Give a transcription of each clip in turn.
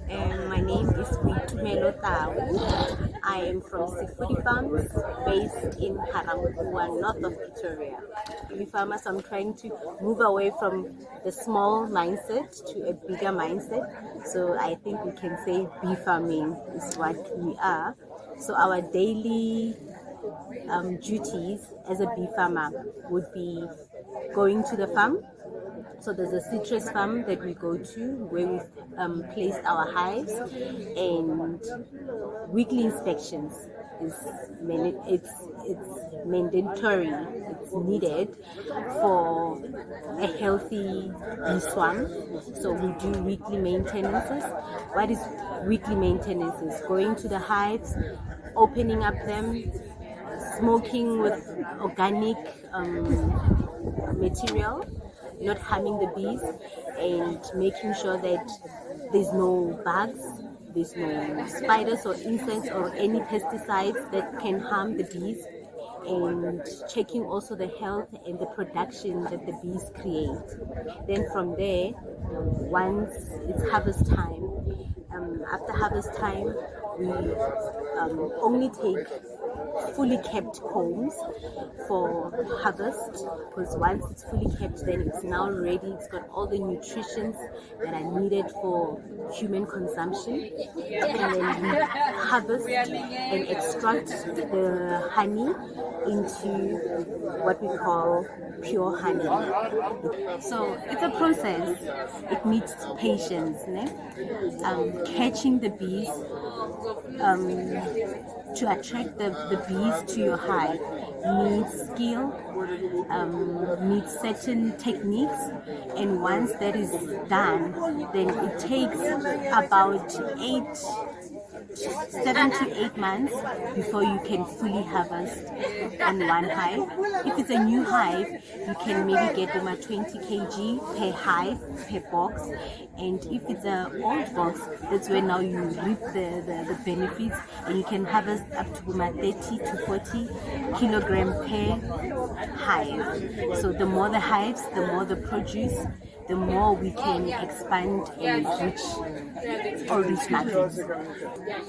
My name is Boitumelo Tau. I am from Sifudi Farms, based in Haramkua, north of Pretoria. We farmers, I'm trying to move away from the small mindset to a bigger mindset. So I think we can say bee farming is what we are. So our daily duties as a bee farmer would be going to the farm. So there's a citrus farm that we go to where we've placed our hives, and weekly inspections is it's mandatory. It's needed for a healthy bee swarm. So we do weekly maintenances. What is weekly maintenances? Going to the hives, opening up them, smoking with organic material, not harming the bees, and making sure that there's no bugs, there's no spiders or insects or any pesticides that can harm the bees, and checking also the health and the production that the bees create. Then from there, once it's harvest time, after harvest time, we only take fully kept combs for harvest, because once it's fully kept, then it's now ready. It's got all the nutrients that are needed for human consumption, and then we harvest and extract the honey into what we call pure honey. So it's a process. It needs patience, catching the bees, to attract the bees to your hive needs skill, needs certain techniques, and once that is done, then it takes about 7 to 8 months before you can fully harvest on one hive. If it's a new hive, you can maybe get them at 20 kg per hive, per box. And if it's an old box, that's where now you reap the benefits, and you can harvest up to 30 to 40 kilogram per hive. So the more the hives, the more the produce, the more we can expand and reach all these markets.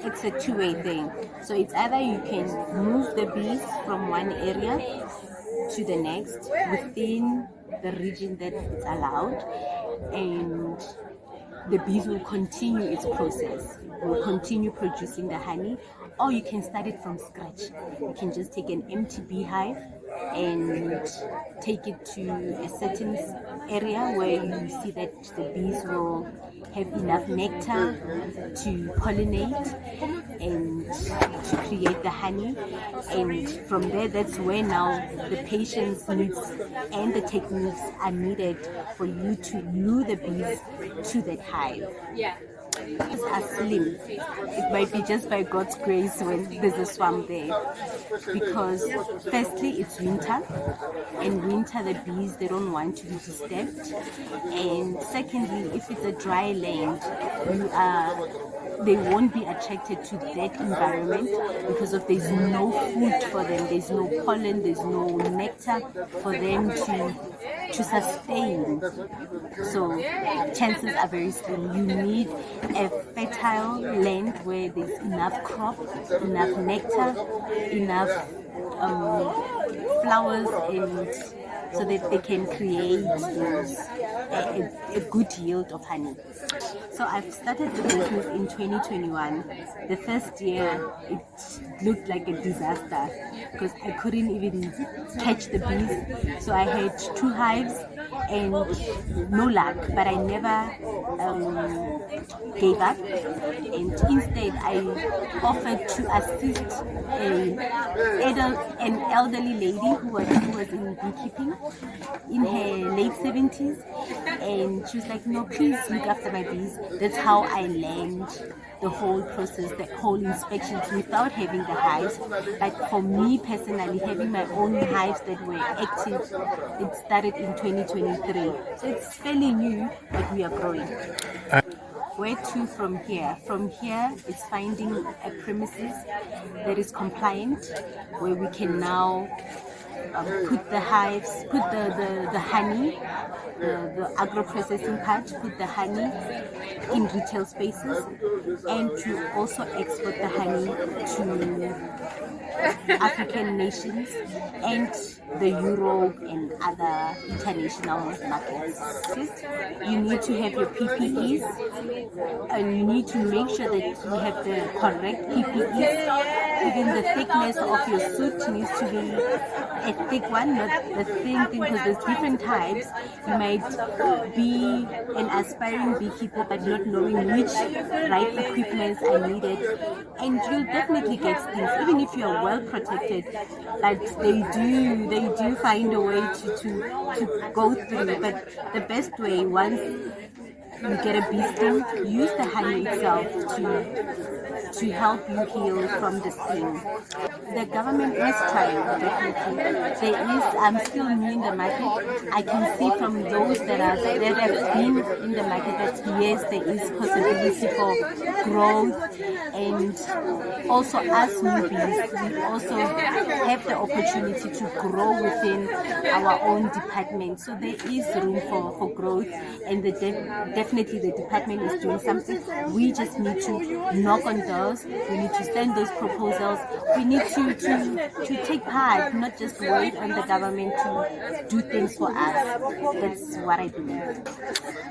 It's a two-way thing. So it's either you can move the bees from one area to the next within the region that it's allowed, and the bees will continue its process, will continue producing the honey, or you can start it from scratch. You can just take an empty beehive and take it to a certain area where you see that the bees will have enough nectar to pollinate and to create the honey. And from there, that's where now the patience needs and the techniques are needed for you to lure the bees to that hive. Bees are slim. It might be just by God's grace when there's a swarm there, because firstly it's winter, and winter the bees, they don't want to be disturbed, and secondly, if it's a dry land, they won't be attracted to that environment because of there's no food for them, there's no pollen, there's no nectar for them to sustain. So chances are very slim. You need a fertile land where there's enough crop, enough nectar, enough flowers, and so that they can create a good yield of honey. So I've started the business in 2021. The first year it looked like a disaster because I couldn't even catch the bees. So I had 2 hives and no luck, but I never gave up, and instead I offered to assist an elderly lady who was in beekeeping in her late 70s, and she was like, no, please look after my bees. That's how I learned the whole process, the whole inspections without having the hives. But for me personally, having my own hives that were active, it started in 2023. So it's fairly new, but we are growing. Where to from here? From here, it's finding a premises that is compliant, where we can now put the hives, put the honey, the agro-processing part, put the honey in retail spaces, and to also export the honey to African nations and the Europe and other international markets. You need to have your PPEs, and you need to make sure that you have the correct PPEs. Even the thickness of your suit needs to be a thick one, not the thin thing, because there's different types. You might be an aspiring beekeeper but not knowing which right equipments are needed, and you'll definitely get stings even if you are well protected. But they do find a way to go through. But the best way, once you get a bee sting, use the honey itself to help you heal from the sting. The government is trying, definitely. I'm still new in the market. I can see from those that have been in the market that yes, there is possibility for growth, and also as newbies, we also have the opportunity to grow within our own department. So there is room for growth, and definitely the department is doing something. We just need to knock on doors. We need to send those proposals. We need to take part, not just wait on the government to do things for us. That's what I believe.